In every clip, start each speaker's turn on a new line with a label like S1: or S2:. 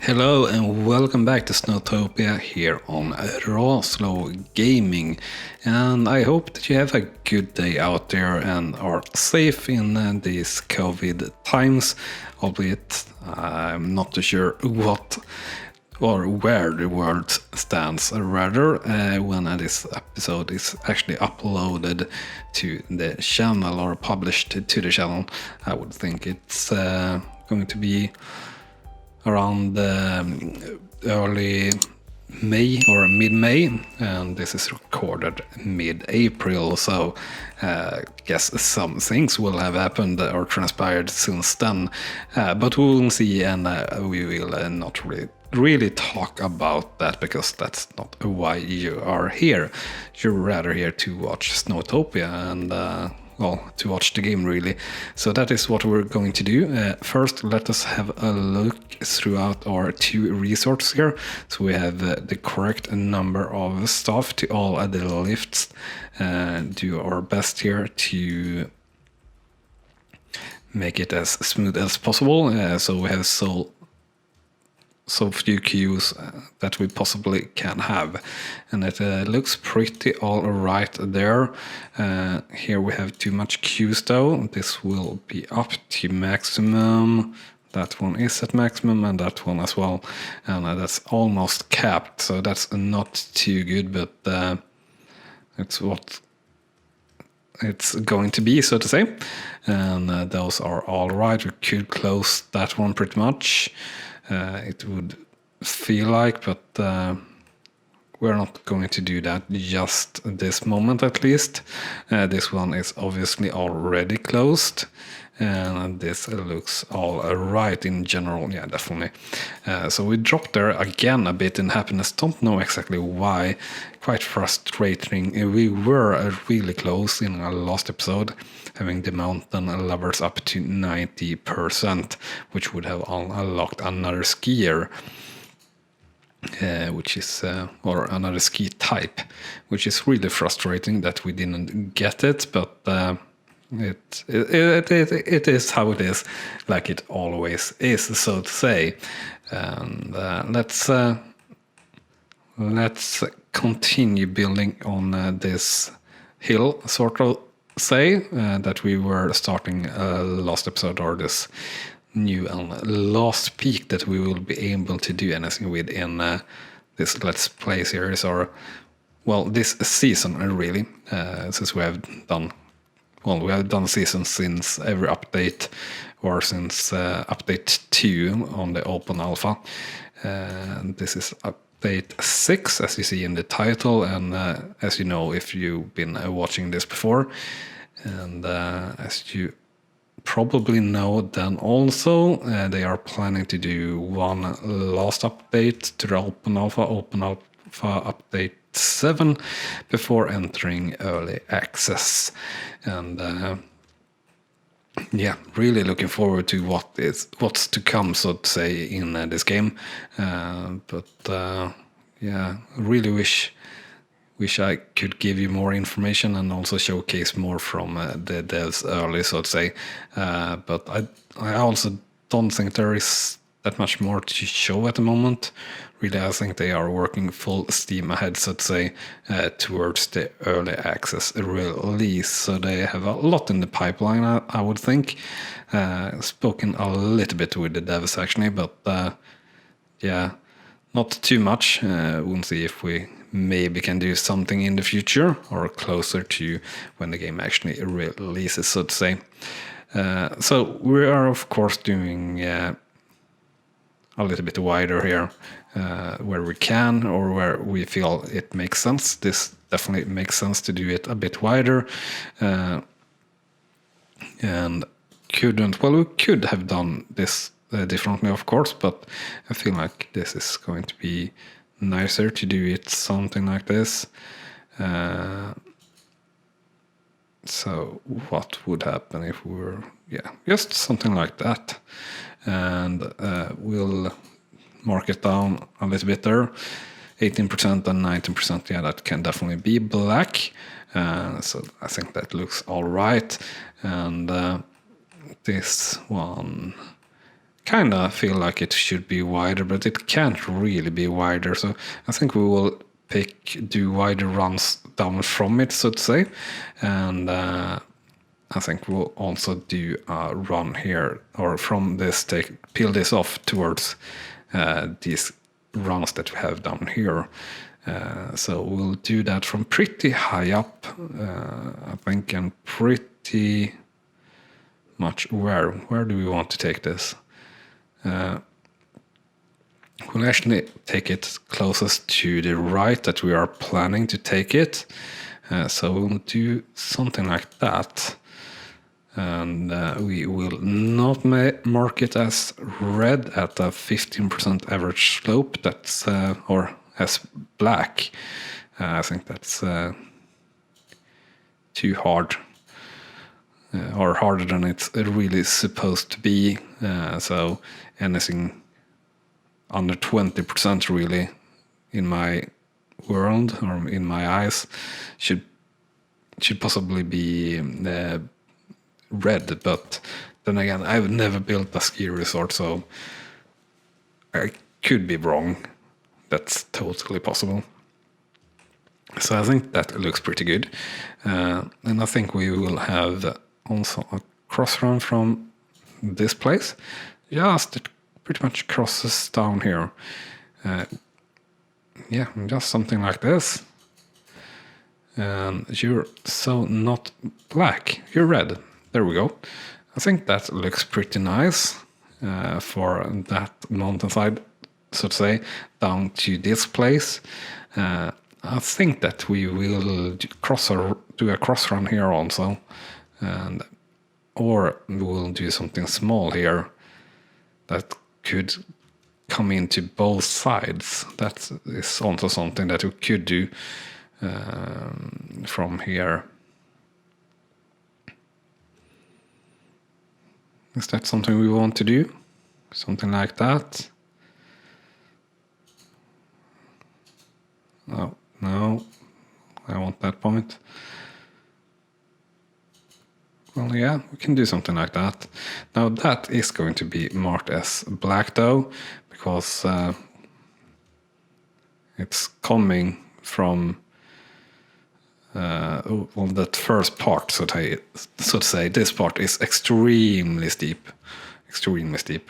S1: Hello and welcome back to SnowTopia here on RawSlowGaming, and I hope that you have a good day out there and are safe in these COVID times, albeit I'm not too sure what or where the world stands rather when this episode is actually uploaded to the channel or published to the channel. I would think it's going to be around early May or mid-May, and this is recorded mid-April, so guess some things will have happened or transpired since then, but we will see, and we will not really talk about that because that's not why you are here. You're rather here to watch SnowTopia and to watch the game really. So that is what we're going to do. First, let us have a look throughout our two resorts here. So we have the correct number of staff to all the lifts. Do our best here to make it as smooth as possible. So we have so few queues that we possibly can have, and it looks pretty all right there. Here we have too much queues though. This will be up to maximum. That one is at maximum, and that one as well, and that's almost capped, so that's not too good, but it's what it's going to be, so to say. And those are all right. We could close that one pretty much. It would feel like, but we're not going to do that just this moment at least. This one is obviously already closed, and this looks all right in general. Yeah, definitely. So we dropped there again a bit in happiness. Don't know exactly why. Quite frustrating. We were really close in our last episode, having the mountain levels up to 90%, which would have unlocked another skier, which is or another ski type, which is really frustrating that we didn't get it, but it is how it is, like it always is, so to say. And let's continue building on this hill, sort of say, that we were starting last episode, or this new and last peak that we will be able to do anything with in this Let's Play series, or well, this season really, since we have done seasons since every update, or since update 2 on the open alpha. This is update 6, as you see in the title, and as you know if you've been watching this before, and as you probably know then also, they are planning to do one last update to the open alpha update 7 before entering early access. And yeah, really looking forward to what's to come, so to say, in this game. Yeah, really wish I could give you more information and also showcase more from the devs early, so to say. But I also don't think there is that much more to show at the moment. Really, I think they are working full steam ahead, so to say, towards the early access release. So they have a lot in the pipeline, I would think. Spoken a little bit with the devs actually, but yeah, not too much. We'll see if we maybe can do something in the future, or closer to when the game actually releases, so to say. So we are of course doing a little bit wider here, where we can, or where we feel it makes sense. This definitely makes sense to do it a bit wider, and we could have done this differently, of course, but I feel like this is going to be nicer to do it something like this. So what would happen if we were, just something like that, and we'll mark it down a little bit there. 18% and 19%, yeah, that can definitely be black. So I think that looks all right. And this one kind of feel like it should be wider, but it can't really be wider. So I think we will do wider runs down from it, so to say. And I think we'll also do a run here, or from this, peel this off towards these runs that we have down here. So we'll do that from pretty high up, I think, and pretty much where do we want to take this? We'll actually take it closest to the right that we are planning to take it. So we'll do something like that. And we will not mark it as red at a 15% average slope. That's or as black. I think that's too hard, or harder than it's really supposed to be. So anything under 20% really, in my world or in my eyes, should possibly be red. But then again, I've never built a ski resort, so I could be wrong. That's totally possible. So I think that looks pretty good. And I think we will have also a cross run from this place. Just it pretty much crosses down here. Yeah, just something like this. And you're so not black, you're red. There we go. I think that looks pretty nice for that mountainside, so to say, down to this place. I think that we will do a cross run here also, or we will do something small here that could come into both sides. That is also something that we could do from here. Is that something we want to do? Something like that? No, I want that point. Well, yeah, we can do something like that. Now that is going to be marked as black though, because it's coming from that first part, so to say, this part is extremely steep,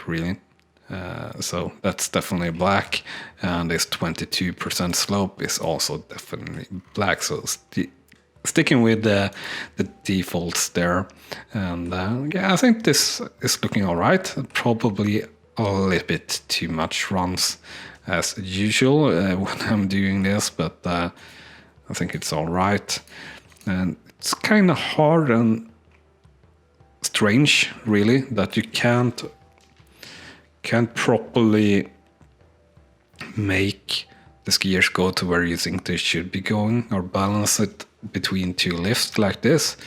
S1: really. So that's definitely black, and this 22% slope is also definitely black. So sticking with the defaults there, and yeah, I think this is looking all right. Probably a little bit too much runs as usual when I'm doing this, but I think it's all right. And it's kind of hard and strange, really, that you can't properly make the skiers go to where you think they should be going, or balance it between two lifts like this.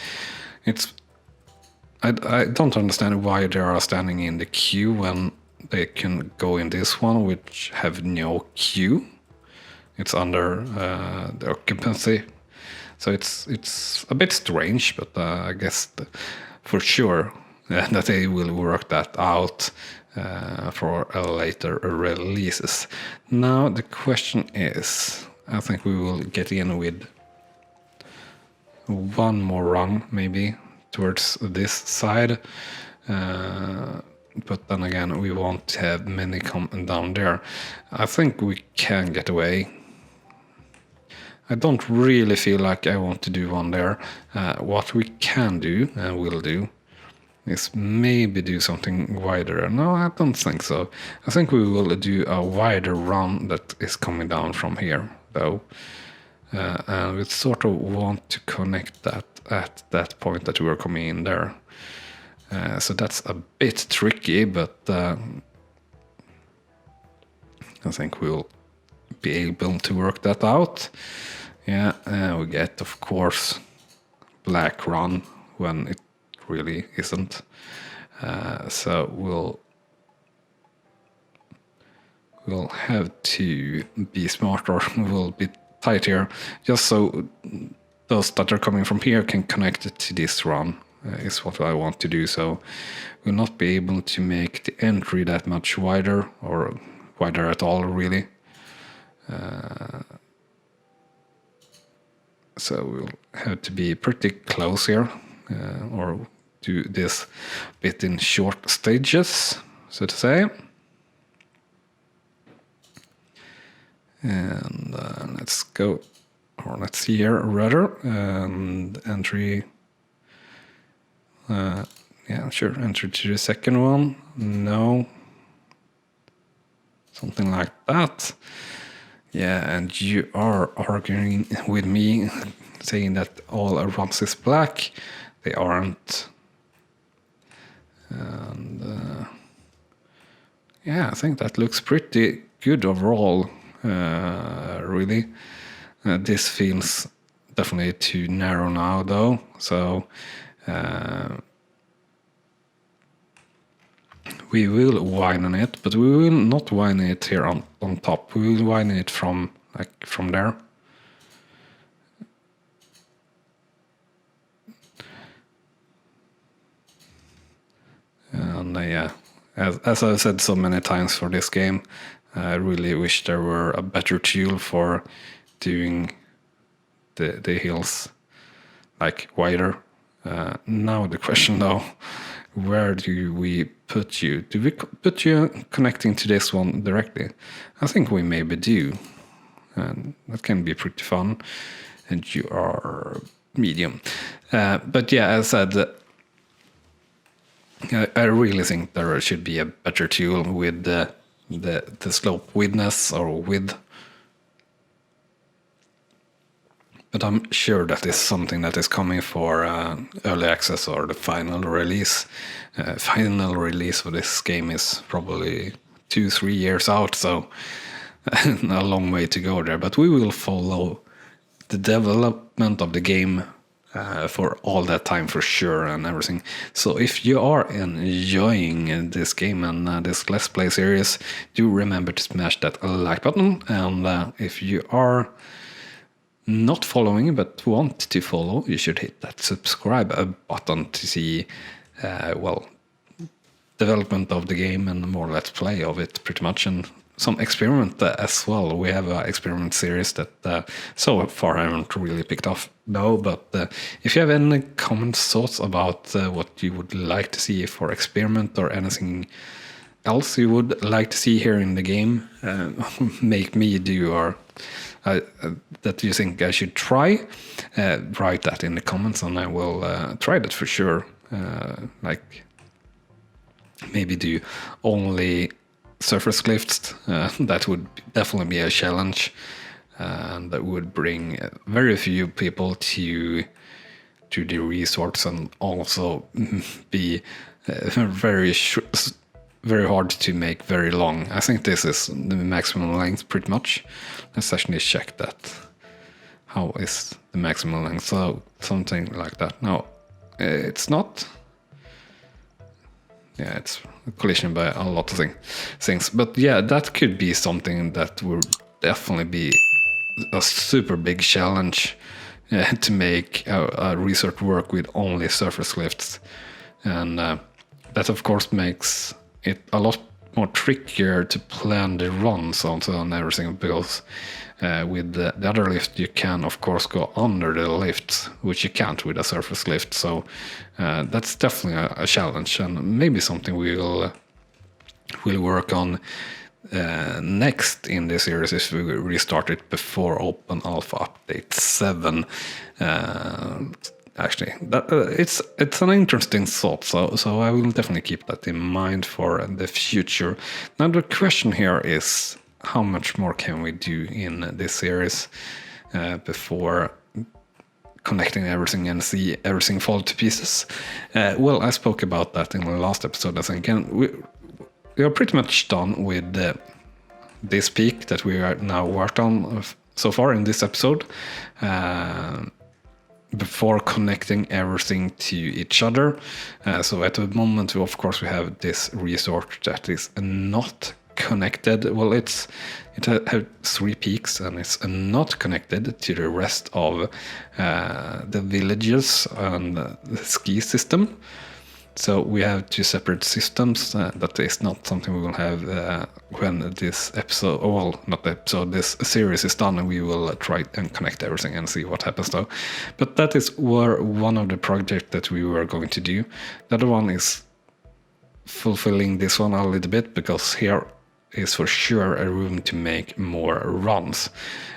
S1: I don't understand why they are standing in the queue when they can go in this one, which have no queue. It's under the occupancy, so it's a bit strange, but I guess for sure that they will work that out for later releases. Now the question is, I think we will get in with one more run maybe towards this side, but then again we won't have many come down there. I think we can get away. I don't really feel like I want to do one there. What we can do and will do is maybe do something wider. No, I don't think so. I think we will do a wider run that is coming down from here, though. And we sort of want to connect that at that point that we were coming in there. So that's a bit tricky, but I think we'll be able to work that out. Yeah, we get, of course, black run when it really isn't. So we'll have to be smart, or we'll be tight here, just so those that are coming from here can connect it to this run. is what I want to do. So we'll not be able to make the entry that much wider, or wider at all, really. So we'll have to be pretty close here, or do this bit in short stages, so to say. And let's go, or let's see here rather, and entry. Yeah, sure, enter to the second one. No. Something like that. Yeah, and you are arguing with me, saying that all runs is black. They aren't. And yeah, I think that looks pretty good overall, really. This feels definitely too narrow now, though. So we will widen it, but we will not widen it here on top. We will widen it from there. And yeah, as I've said so many times for this game, I really wish there were a better tool for doing the hills like wider. Now the question though, where do we put you? Do we put you connecting to this one directly? I think we maybe do. And that can be pretty fun. And you are medium. But yeah, as I said, I really think there should be a better tool with the slope widthness or width. But I'm sure that is something that is coming for early access or the final release. Final release of this game is probably 2-3 years out, so a long way to go there. But we will follow the development of the game for all that time for sure and everything. So if you are enjoying this game and this Let's Play series, do remember to smash that like button. And if you are not following but want to follow, you should hit that subscribe button to see, well, development of the game and more Let's Play of it pretty much, and some experiment as well. We have an experiment series that so far I haven't really picked off though, but if you have any comments, thoughts about what you would like to see for experiment or anything else you would like to see here in the game, make me do, or that you think I should try, write that in the comments and I will try that for sure. Like maybe do only surface cliffs. That would definitely be a challenge, and that would bring very few people to the resorts, and also be very hard to make very long. I think this is the maximum length pretty much. Let's actually check that. How is the maximum length? So something like that. No, it's not. Yeah, it's a collision by a lot of things. But yeah, that could be something that would definitely be a super big challenge to make a resort work with only surface cliffs. And that of course makes it a lot more trickier to plan the runs also and everything, because with the other lift you can of course go under the lift, which you can't with a surface lift. So that's definitely a challenge, and maybe something we'll work on next in this series if we restart it before Open Alpha Update 7. Actually, it's an interesting thought, so I will definitely keep that in mind for the future. Now the question here is, how much more can we do in this series before connecting everything and see everything fall to pieces? Well, I spoke about that in the last episode, I think, and we are pretty much done with this peak that we are now worked on so far in this episode. Before connecting everything to each other. So at the moment, of course, we have this resort that is not connected. Well, it has 3 peaks, and it's not connected to the rest of the villages and the ski system. So we have 2 separate systems. That is not something we will have when this episode, well, not the episode, this series is done, and we will try and connect everything and see what happens though. But that is one of the projects that we were going to do. The other one is fulfilling this one a little bit, because here is for sure a room to make more runs,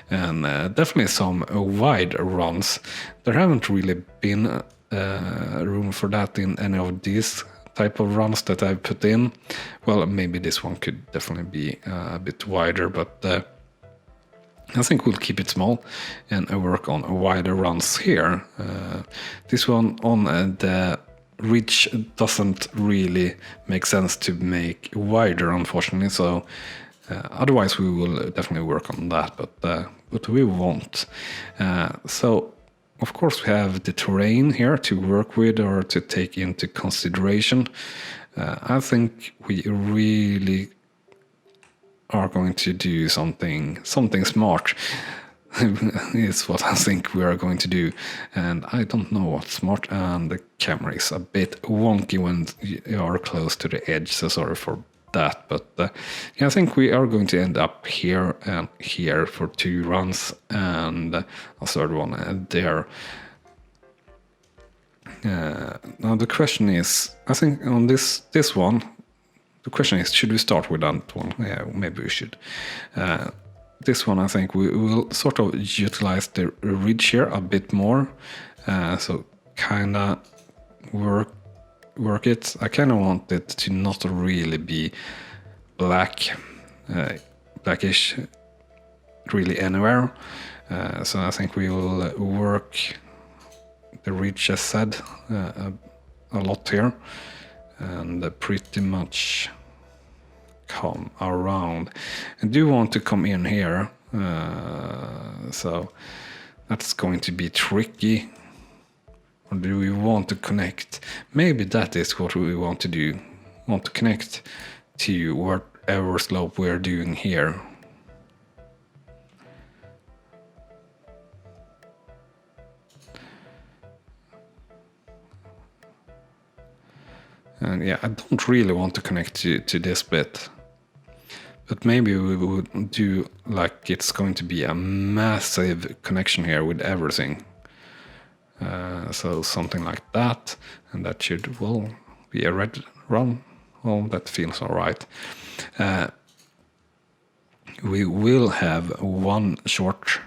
S1: and definitely some wide runs. There haven't really been room for that in any of these type of runs that I've put in. Well, maybe this one could definitely be a bit wider, but I think we'll keep it small and work on wider runs here. This one on the ridge doesn't really make sense to make wider, unfortunately, so otherwise we will definitely work on that, but we won't. So of course we have the terrain here to work with or to take into consideration. I think we really are going to do something smart. Is what I think we are going to do, and I don't know what's smart, and the camera is a bit wonky when you are close to the edge, so sorry for that, but yeah, I think we are going to end up here and here for 2 runs, and a third one there. Now the question is, I think on this one, the question is, should we start with that one? Yeah, maybe we should. This one, I think we will sort of utilize the ridge here a bit more, so kind of work it. I kind of want it to not really be blackish really anywhere, so I think we will work the ridge, as said, a lot here, and pretty much come around. I do want to come in here, so that's going to be tricky. Or do we want to connect? Maybe that is what we want to do. Want to connect to whatever slope we're doing here. And yeah, I don't really want to connect to this bit. But maybe we would do like it's going to be a massive connection here with everything. So something like that, and that should, well, be a red run. Well, that feels alright. We will have one short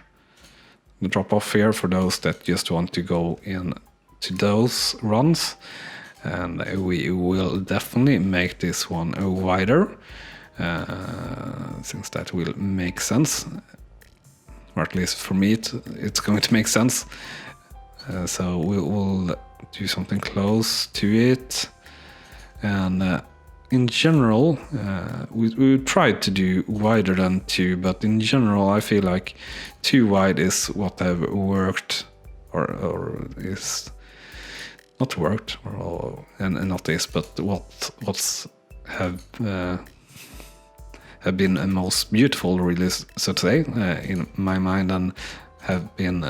S1: drop off here for those that just want to go in to those runs. And we will definitely make this one wider, since that will make sense, or at least for me it's going to make sense. So we'll do something close to it, and in general we tried to do wider than 2, but in general I feel like 2 wide is what have worked, or is not worked, and not this, but what's have been most beautiful, really, so to say, in my mind, and have been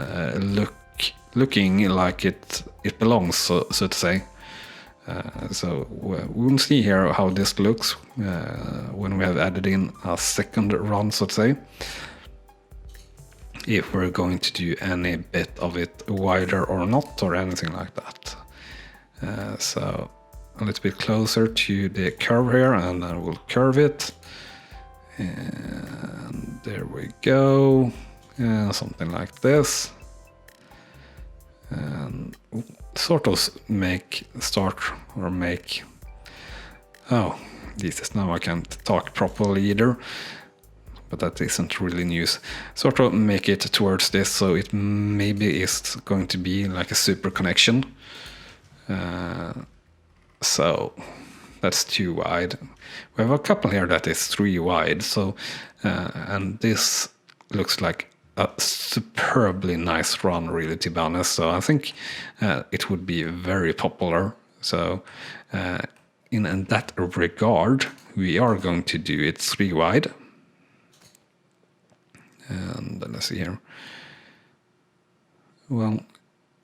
S1: looking like it belongs, so to say. So we'll see here how this looks when we have added in a second run, so to say, if we're going to do any bit of it wider or not, or anything like that. So a little bit closer to the curve here, and I will curve it, and there we go, something like this, and sort of oh, Jesus, now I can't talk properly either, but that isn't really news. Sort of make it towards this, so it maybe is going to be like a super connection. So that's 2 wide. We have a couple here that is 3 wide, so and this looks like a superbly nice run, really, to be honest. So I think it would be very popular. So in that regard, we are going to do it 3 wide. And let's see here. Well,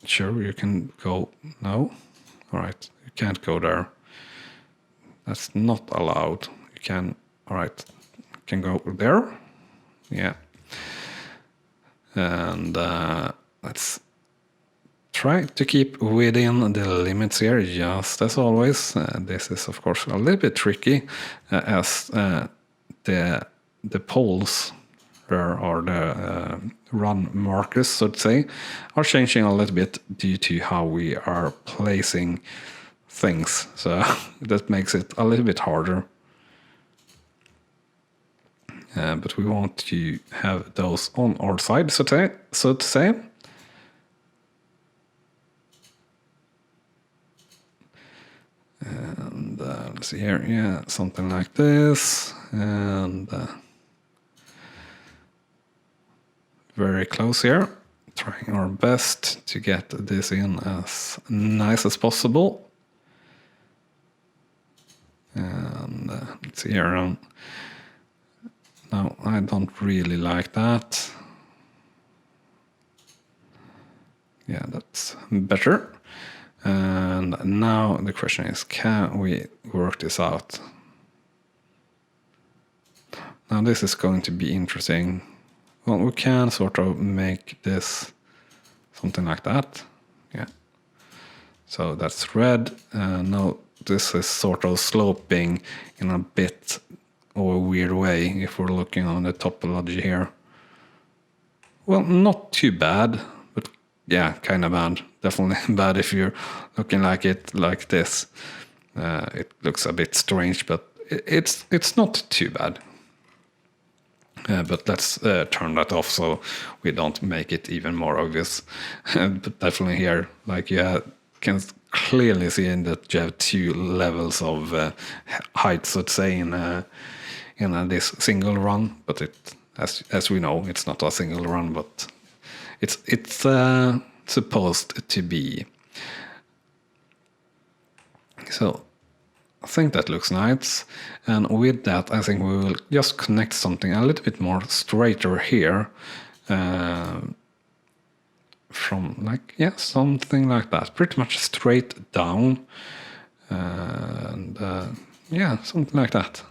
S1: sure, you can go. No, all right, you can't go there. That's not allowed. You can. All right, you can go there. Yeah. And let's try to keep within the limits here, just as always. This is, of course, a little bit tricky, as the poles or the run markers, so to say, are changing a little bit due to how we are placing things. So that makes it a little bit harder. But we want to have those on our side, so to say. And let's see here, yeah, something like this. And very close here. Trying our best to get this in as nice as possible. And let's see here. No, I don't really like that. Yeah, that's better. And now the question is, can we work this out? Now this is going to be interesting. Well, we can sort of make this something like that. Yeah. So that's red. Now this is sort of sloping in a bit of a weird way if we're looking on the topology here. Well, not too bad, but yeah, kind of bad. Definitely bad if you're looking like it like this. It looks a bit strange, but it's not too bad. But let's turn that off so we don't make it even more obvious. But definitely here, like you can clearly see that you have 2 levels of height, so to say, in this single run. But it, as we know, it's not a single run, but it's supposed to be. So I think that looks nice, and with that I think we will just connect something a little bit more straighter here, from like, yeah, something like that, pretty much straight down, and yeah, something like that.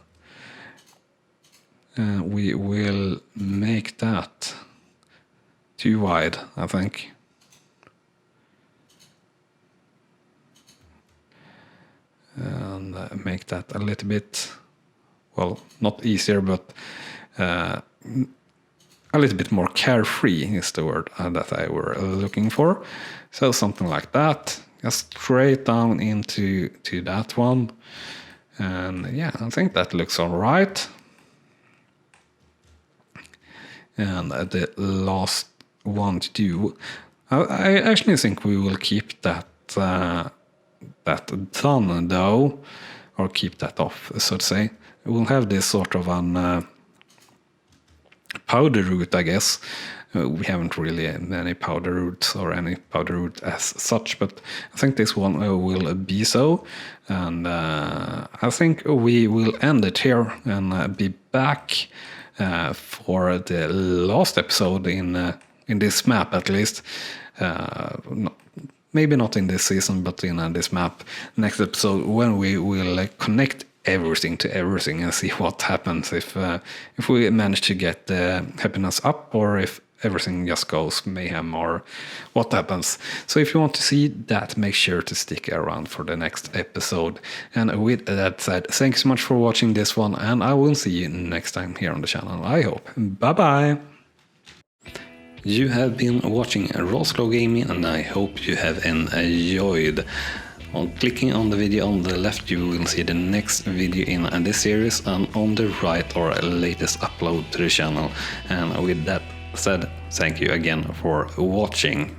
S1: We will make that too wide, I think. And make that a little bit, well, not easier, but a little bit more carefree is the word that I were looking for. So something like that, just straight down into that one. And yeah, I think that looks all right. And the last one to do, I actually think we will keep that done though, or keep that off, so to say. We'll have this sort of an powder route, I guess. We haven't really any powder routes or any powder route as such, but I think this one will be so. And I think we will end it here and be back for the last episode in this map, at least. Maybe not in this season, but in this map next episode, when we will connect everything to everything and see what happens if we manage to get the happiness up, or if everything just goes mayhem, or what happens. So if you want to see that, make sure to stick around for the next episode. And with that said, thanks so much for watching this one, and I will see you next time here on the channel, I hope. Bye bye! You have been watching RawSlowGaming, and I hope you have enjoyed. On clicking on the video on the left, you will see the next video in this series, and on the right our latest upload to the channel. And with that said, thank you again for watching.